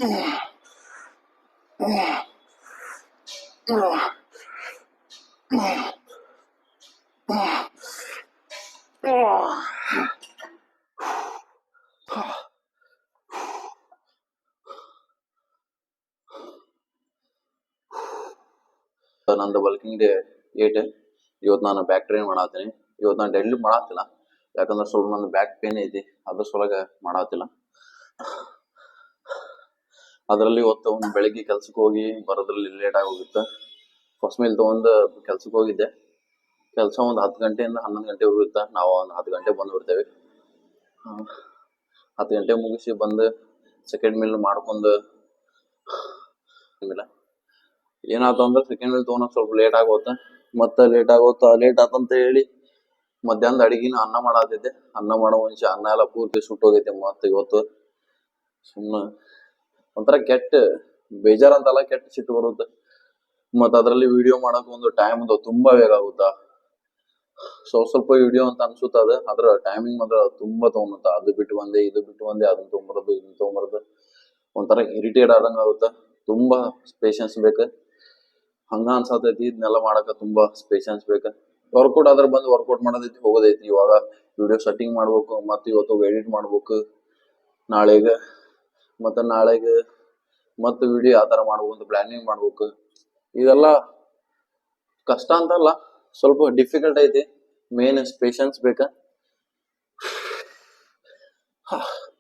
ನಂದು bulking day 8. ಇವತ್ತು ನಾನು ಬ್ಯಾಕ್ ಟ್ರೈನ್ ಮಾಡತ್ತೀನಿ. ಇವತ್ತು ನಾನು ಡೆಡ್ಲಿ ಮಾಡತ್ತಿಲ್ಲ, ಯಾಕಂದ್ರೆ ಸ್ವಲ್ಪ ನನ್ನ ಬ್ಯಾಕ್ ಪೇನ್ ಐತಿ, ಅದ್ರ ಸಲುವಾಗಿ ಮಾಡತ್ತಿಲ್ಲ. ಅದರಲ್ಲಿ ಇವತ್ತು ಒಂದು ಬೆಳಿಗ್ಗೆ ಕೆಲ್ಸಕ್ಕೆ ಹೋಗಿ ಬರೋದ್ರಲ್ಲಿ ಲೇಟ್ ಆಗೋಗುತ್ತೆ. ಫಸ್ಟ್ ಮೇಲ್ ತಗೊಂಡು ಕೆಲ್ಸಕ್ಕೆ ಹೋಗಿದ್ದೆ. ಕೆಲಸ ಒಂದು 10 ಗಂಟೆಯಿಂದ 11 ಗಂಟೆ ಹೋಗುತ್ತೆ. ನಾವು ಒಂದು 10 ಗಂಟೆ ಬಂದ್ಬಿಡ್ತೇವೆ. 10 ಗಂಟೆ ಮುಗಿಸಿ ಬಂದು ಸೆಕೆಂಡ್ ಮೀಲ್ ಮಾಡ್ಕೊಂಡು ಏನಾಯ್ತು ಅಂದ್ರೆ ಸೆಕೆಂಡ್ ಮೀಲ್ ತಗೊಳಕ್ ಸ್ವಲ್ಪ ಲೇಟ್ ಆಗೋತ್ತೆ. ಮತ್ತೆ ಲೇಟ್ ಆತಂತ ಹೇಳಿ ಮಧ್ಯಾಹ್ನದ ಅಡಿಗೆನ ಅನ್ನ ಮಾಡತ್ತಿದ್ದೆ. ಅನ್ನ ಮಾಡೋ ಮುಂಚೆ ಅನ್ನ ಎಲ್ಲ ಪೂರ್ತಿ ಸುಟ್ಟೋಗೈತೆ. ಮತ್ತೆ ಇವತ್ತು ಸುಮ್ಮನೆ ಒಂಥರ ಕೆಟ್ಟ ಬೇಜಾರಂತಲ್ಲ, ಕೆಟ್ಟ ಸಿಟ್ಟು ಬರುತ್ತೆ. ಮತ್ತ ಅದ್ರಲ್ಲಿ ವಿಡಿಯೋ ಮಾಡಕ್ ಒಂದು ಟೈಮ್ ತುಂಬಾ ಬೇಗ ಆಗುತ್ತಾ. ಸ್ವಲ್ಪ ವಿಡಿಯೋ ಅಂತ ಅನ್ಸುತ್ತದ, ಅದ್ರ ಟೈಮಿಂಗ್ ಮಾತ್ರ ತುಂಬಾ ತಗೊಂಡ. ಅದು ಬಿಟ್ಟು ಬಂದೆ, ಇದು ಬಿಟ್ಟು ಬಂದೆ, ಅದನ್ನ ತಗೊಂಬರೋದು, ಇದನ್ನ ತಗೊಂಬರೋದು, ಒಂಥರ ಇರಿಟೇಟ್ ಆದಂಗ ಆಗುತ್ತ. ತುಂಬಾ ಪೇಶನ್ಸ್ ಬೇಕು. ಹಂಗ ಅನ್ಸತೈತಿ. ಇದನ್ನೆಲ್ಲ ಮಾಡಕ ತುಂಬಾ ಪೇಶನ್ಸ್ ಬೇಕು. ವರ್ಕೌಟ್ ಆದ್ರೆ ಬಂದು ವರ್ಕೌಟ್ ಮಾಡೋದೈತಿ, ಹೋಗೋದೈತಿ. ಇವಾಗ ವಿಡಿಯೋ ಸೆಟ್ಟಿಂಗ್ ಮಾಡ್ಬೇಕು, ಮತ್ತೆ ಇವತ್ತು ಎಡಿಟ್ ಮಾಡ್ಬೇಕು ನಾಳೆಗೆ, ಮತ್ತೆ ವಿಡಿಯೋ ಯಾವ ತರ ಮಾಡ್ಬೇಕು ಅಂತ ಪ್ಲಾನಿಂಗ್ ಮಾಡ್ಬೇಕು. ಇದೆಲ್ಲ ಕಷ್ಟ ಅಂತಲ್ಲ, ಸ್ವಲ್ಪ ಡಿಫಿಕಲ್ಟ್ ಐತಿ. ಮೇನ್ ಪೇಶನ್ಸ್ ಬೇಕಾ.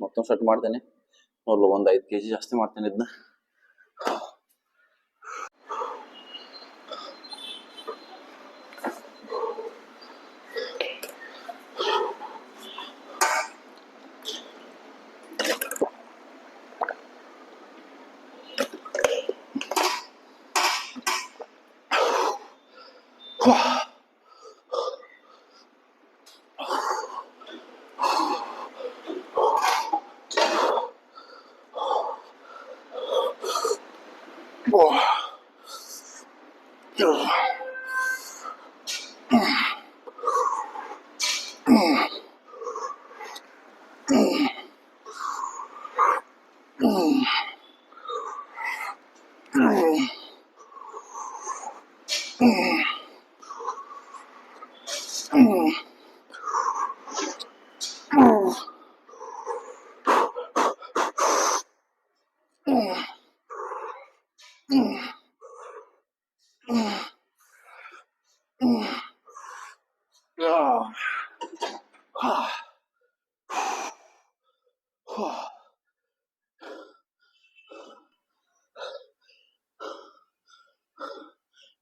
ಮತ್ತೊಂದು ಸೆಟ್ ಮಾಡ್ತೇನೆ. ನೋಡ್ಲು ಒಂದ್ 5 kg ಜಾಸ್ತಿ ಮಾಡ್ತೇನೆ ಇದನ್ನ.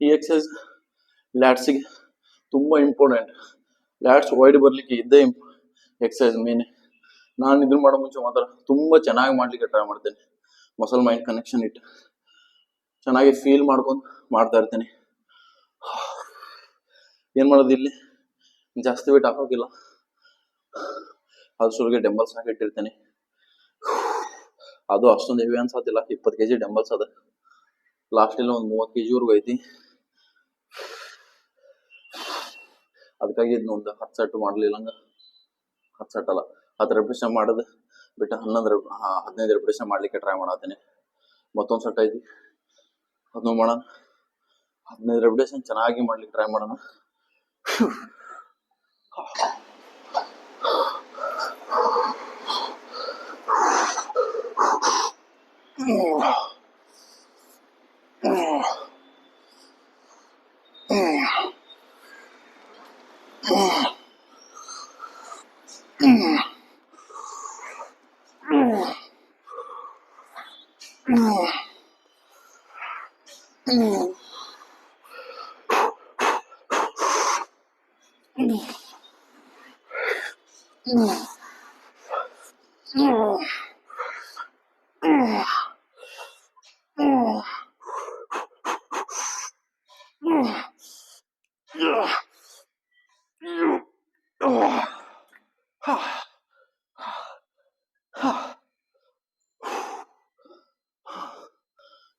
ಈ ಎಕ್ಸಸೈಸ್ ಲ್ಯಾಟ್ಸಿಗೆ ತುಂಬಾ ಇಂಪಾರ್ಟೆಂಟ್. ಲ್ಯಾಟ್ಸ್ ವೈಡ್ ಬರ್ಲಿಕ್ಕೆ ಇದ್ದೇ ಎಕ್ಸಸೈಸ್ ಮೇನ್. ನಾನು ಇದನ್ನ ಮಾಡೋ ಮುಂಚೆ ಮಾತ್ರ ತುಂಬಾ ಚೆನ್ನಾಗಿ ಮಾಡ್ಲಿಕ್ಕೆ ಟ್ರೈ ಮಾಡ್ತೇನೆ. ಮಸಲ್ ಮೈಂಡ್ ಕನೆಕ್ಷನ್ ಇಟ್ಟು ಚೆನ್ನಾಗಿ ಫೀಲ್ ಮಾಡ್ಕೊಂಡು ಮಾಡ್ತಾ ಇರ್ತೇನೆ. ಏನ್ ಮಾಡೋದು, ಇಲ್ಲಿ ಜಾಸ್ತಿ ವೇಟ್ ಹಾಕೋಕಿಲ್ಲ, ಅದು ಸುಳ್ಗೆ ಡಂಬಲ್ಸ್ ಹಾಕಿಟ್ಟಿರ್ತೇನೆ. ಅದು ಅಷ್ಟೊಂದು ಹೆವಿ ಅನ್ಸತ್ತಿಲ್ಲ. 20 kg ಡಂಬಲ್ಸ್ ಅದ. ಲಾಸ್ಟ್ ಇಲ್ಲಿ ಒಂದು 30 kg ವರ್ಗು ಐತಿ. ಅದಕ್ಕಾಗಿ ಇದನ್ನ ಒಂದು 10 ಸೆಟ್ ಮಾಡ್ಲಿಲ್ಲ, 10 ಸೆಟ್ ಅಲ್ಲ 10 ರೆಪಿಟೇಷನ್ ಮಾಡೋದು ಬಿಟ್ಟು 15 ರೆಪಿಟೇಷನ್ ಮಾಡ್ಲಿಕ್ಕೆ ಟ್ರೈ ಮಾಡತ್ತೇನೆ. ಮತ್ತೊಂದು ಸೆಟ್ ಐತಿ, ಅದನ್ನು ಮಾಡೋಣ. 15 ರೆಪಿಟೇಷನ್ ಚೆನ್ನಾಗಿ ಮಾಡ್ಲಿಕ್ಕೆ ಟ್ರೈ ಮಾಡೋಣ.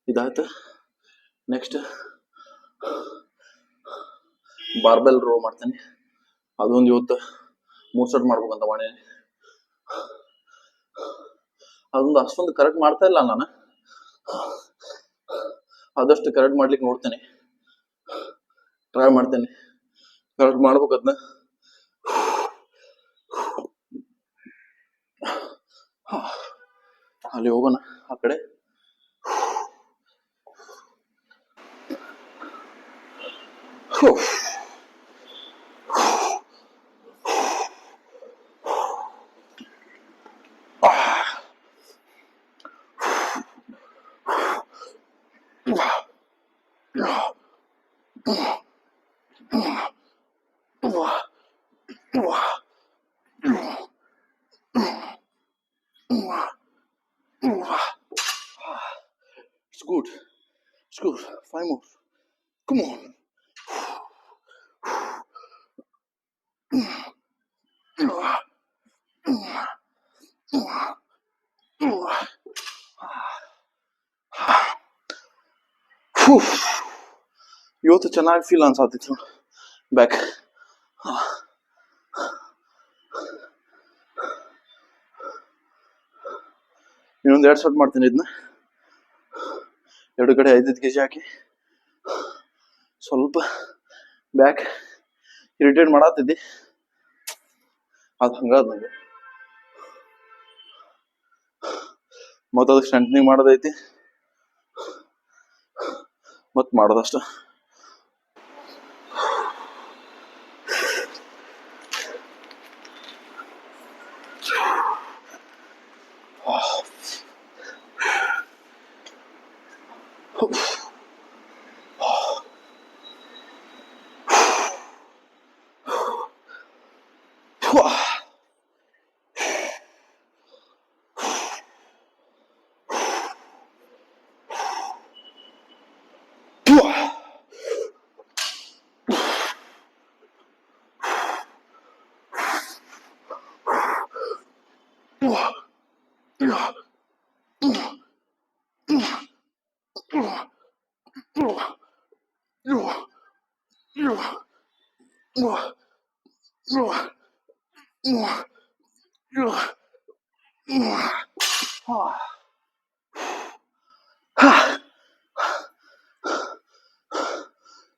ಇದಾಯ್ತು. ನೆಕ್ಸ್ಟ್ ಬಾರ್ಬೆಲ್ ರೋ ಮಾಡ್ತೇನೆ. ಅದೊಂದು ಇವತ್ತು 3 ಸೆಟ್ ಮಾಡ್ಬೇಕಂತ ಮಾಡಿ. ಅದೊಂದು ಅಷ್ಟೊಂದು ಕರೆಕ್ಟ್ ಮಾಡ್ತಾ ಇಲ್ಲ ನಾನು. ಆದಷ್ಟು ಕರೆಕ್ಟ್ ಮಾಡ್ಲಿಕ್ಕೆ ನೋಡ್ತೇನೆ, ಟ್ರೈ ಮಾಡ್ತೇನೆ, ಕರೆಕ್ಟ್ ಮಾಡ್ಬೇಕು ಅದನ್ನ. ಅಲ್ಲಿ ಹೋಗೋಣ ಆ ಕಡೆ. It's good. It's good. 5 more. Come on. ಇವತ್ತು ಚೆನ್ನಾಗಿ ಫೀಲ್ ಅನ್ಸಾತಿತ್ತು ಬ್ಯಾಕ್. ಇನ್ನೊಂದು 2 ಸೆಟ್ ಮಾಡ್ತೀನಿ ಇದನ್ನ. 2 ಕಡೆ 5 kg ಹಾಕಿ. ಸ್ವಲ್ಪ ಬ್ಯಾಕ್ ಇರಿಟೇಟ್ ಮಾಡತ್ತಿದ್ದಿ, ಅದು ಹಂಗಾದ ನಂಗೆ. ಮತ್ತು ಅದಕ್ಕೆ ಸ್ಟ್ರೆಂಥನಿಂಗ್ ಮಾಡೋದೈತಿ, ಮತ್ತು ಮಾಡೋದಷ್ಟ.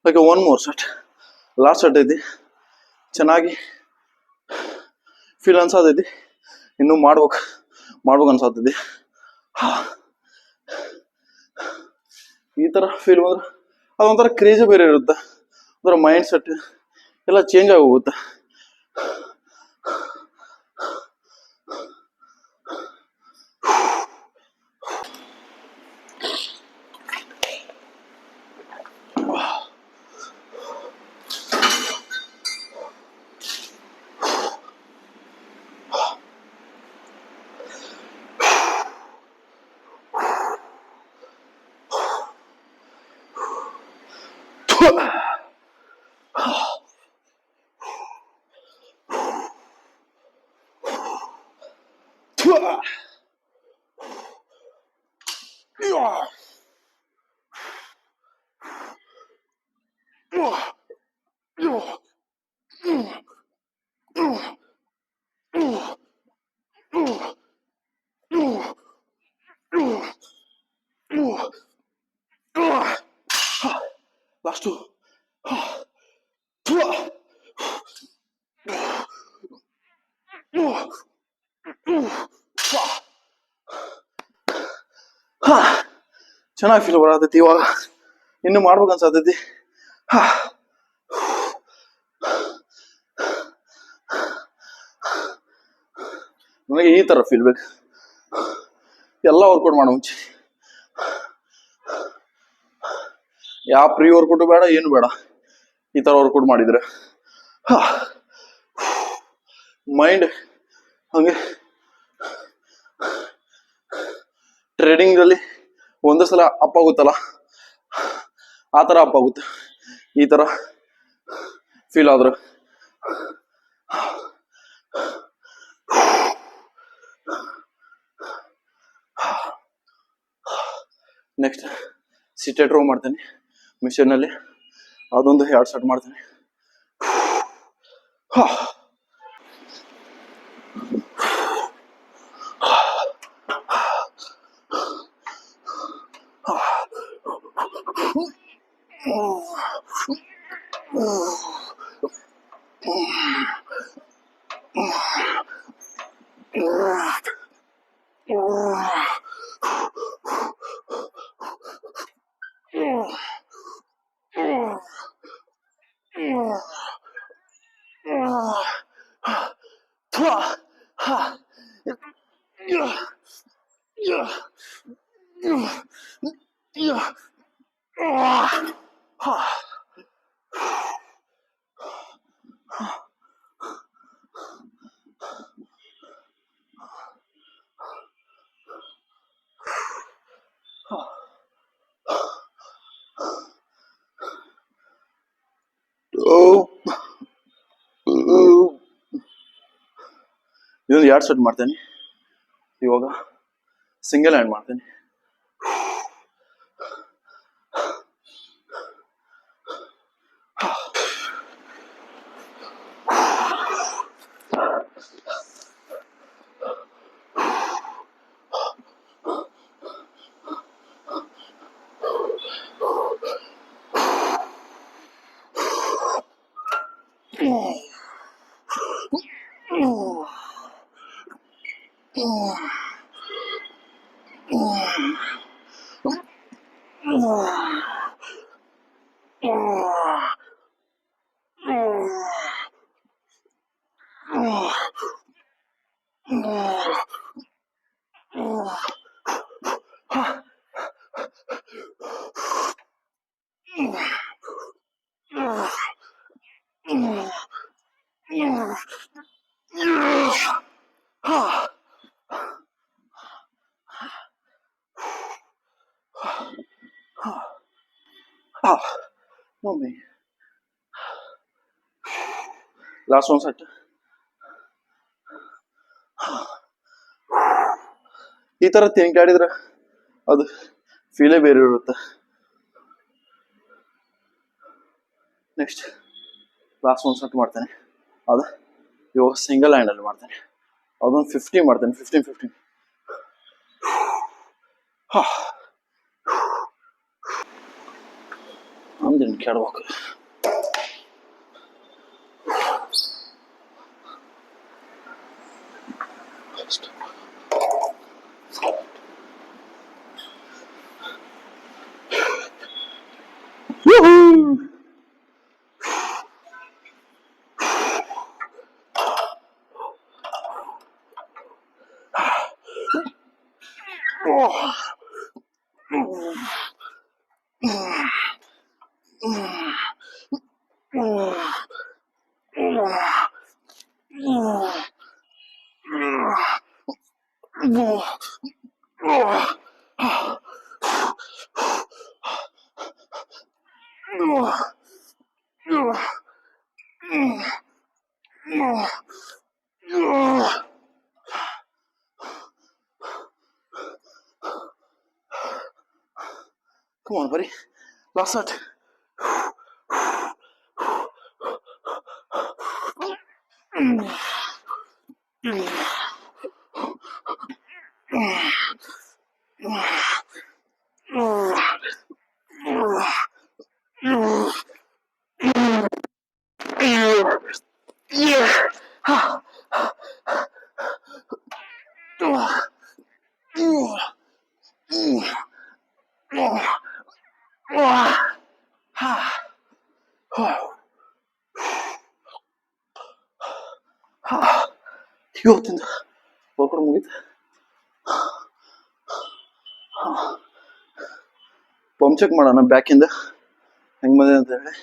Like a 1 more set. Last set ಐತಿ, ಚೆನ್ನಾಗಿ ಫೀಲ್ ಅನ್ಸಾತೈತಿ. ಇನ್ನೂ ಮಾಡ್ಬೇಕು ಅನ್ಸಾತೈತಿ. ಈ ತರ ಫೀಲ್ ಬಂದ್ರೆ ಅದೊಂಥರ ಕ್ರೇಜಿ ಬೇರೆ ಇರುತ್ತೆ. ಅದರ ಮೈಂಡ್ ಸೆಟ್ ಎಲ್ಲ ಚೇಂಜ್ ಆಗಿ ಹೋಗುತ್ತೆ. Last two. ಚೆನ್ನಾಗಿ ಫೀಲ್ ಬರತೈತಿ. ಇವಾಗ ಇನ್ನು ಮಾಡ್ಬೇಕು ಅನ್ಸತೈತಿ. ನನಗೆ ಈ ತರ ಫೀಲ್ ಬೇಕು. ಎಲ್ಲ ವರ್ಕೌಟ್ ಮಾಡೋ ಮುಂಚೆ ಯಾವ ಪ್ರೀ ವರ್ಕೌಟ್ ಬೇಡ, ಏನು ಬೇಡ, ಈ ತರ ವರ್ಕೌಟ್ ಮಾಡಿದ್ರೆ ಮೈಂಡ್ ಹಂಗೆ ಟ್ರೇಡಿಂಗ್ ಅಲ್ಲಿ ಒಂದೇ ಸಲ ಅಪ್ ಆಗುತ್ತಲ್ಲ, ಆ ತರ ಅಪ್ ಆಗುತ್ತೆ. ಈ ತರ ಫೀಲ್ ಆದ್ರೆ ನೆಕ್ಸ್ಟ್ ಸಿಟೆಡ್ ರೋ ಮಾಡ್ತೇನೆ ಮಿಷನ್ ಅಲ್ಲಿ. ಅದೊಂದು 2 ಸೆಟ್ ಮಾಡ್ತೇನೆ. ಇದೊಂದು 2 ಸೆಟ್ ಮಾಡ್ತೇನೆ. ಇವಾಗ ಸಿಂಗಲ್ ಹ್ಯಾಂಡ್ ಮಾಡ್ತೇನೆ. Mommy. Last one set. ಈ ತರ ತಿನ್ಕಾಡಿದ್ರೆ ಅದು ಫೀಲೇ ಬೇರೆ ಇರುತ್ತೆ. ನೆಕ್ಸ್ಟ್ ಲಾಸ್ಟ್ ಒಂದು ಸೆಟ್ ಮಾಡ್ತೇನೆ. ಅದು ಇವಾಗ ಸಿಂಗಲ್ ಹ್ಯಾಂಡಲ್ಲಿ ಮಾಡ್ತೇನೆ. ಅದೊಂದು 50 ಮಾಡ್ತೇನೆ. 15 ಅಂದಿನ ಕೇಳ್ಬೇಕು. Come on, buddy. Last set. ಇವತ್ತಿಂದ ವರ್ಕೌಟ್ ಮುಗಿತು. ಪಂಪ್ ಚೆಕ್ ಮಾಡೋಣ ಬ್ಯಾಕಿಂದ ಹೆಂಗ್ ಬಂದಿದೆ ಅಂತ ಹೇಳಿ.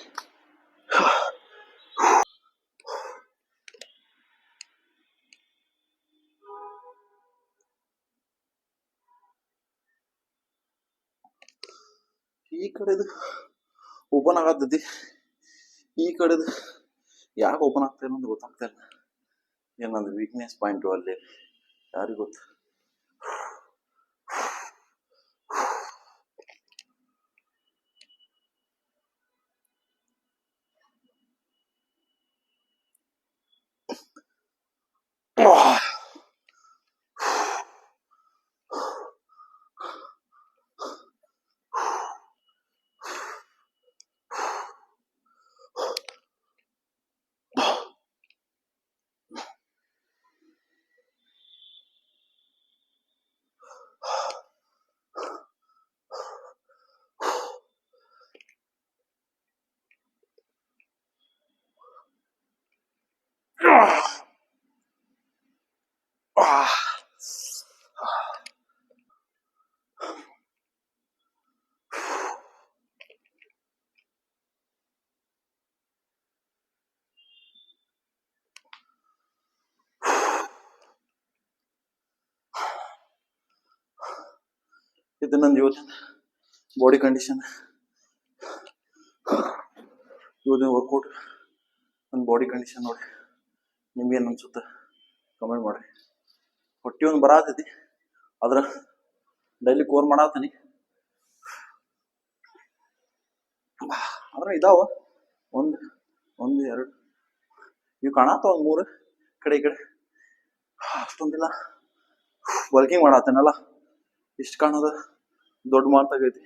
ಈ ಕಡೆದು ಓಪನ್ ಆಗತ್ತೈತಿ, ಈ ಕಡೆದು ಯಾಕೆ ಓಪನ್ ಆಗ್ತಾ ಇಲ್ಲ ಅಂತ ಗೊತ್ತಾಗ್ತಾ ಇಲ್ಲ. ಏನಂದ್ರೆ ವೀಕ್ನೆಸ್ ಪಾಯಿಂಟು ಅಲ್ಲಿ ಯಾರಿಗೂ ಗೊತ್ತು. ಇದು ನಂದು ಇವತ್ತಿನ ಬಾಡಿ ಕಂಡೀಷನ್, ಇವತ್ತಿನ ವರ್ಕೌಟ್, ನನ್ನ ಬಾಡಿ ಕಂಡೀಷನ್ ನೋಡಿ. ನಿಮ್ಗೆ ಏನು ಅನ್ಸುತ್ತೆ ಕಮೆಂಟ್ ಮಾಡಿ. ಹೊಟ್ಟಿ ಒಂದು ಬರತೈತಿ, ಆದ್ರೆ ಡೈಲಿ ಕೋರ್ ಮಾಡತ್ತೀನಿ. ಆದ್ರೆ ಇದಾವ ಒಂದು ಒಂದು ಎರಡು ಇವು ಕಾಣತ್ತ, ಒಂದು ಮೂರು ಕಡೆ ಈ ಕಡೆ. ಅಷ್ಟೊಂದಿಲ್ಲ, ವರ್ಕಿಂಗ್ ಮಾಡತ್ತೇನಲ್ಲ, ಇಷ್ಟು ಕಾಣೋದು ದೊಡ್ಡ ಮಾತಾಗೈತಿ.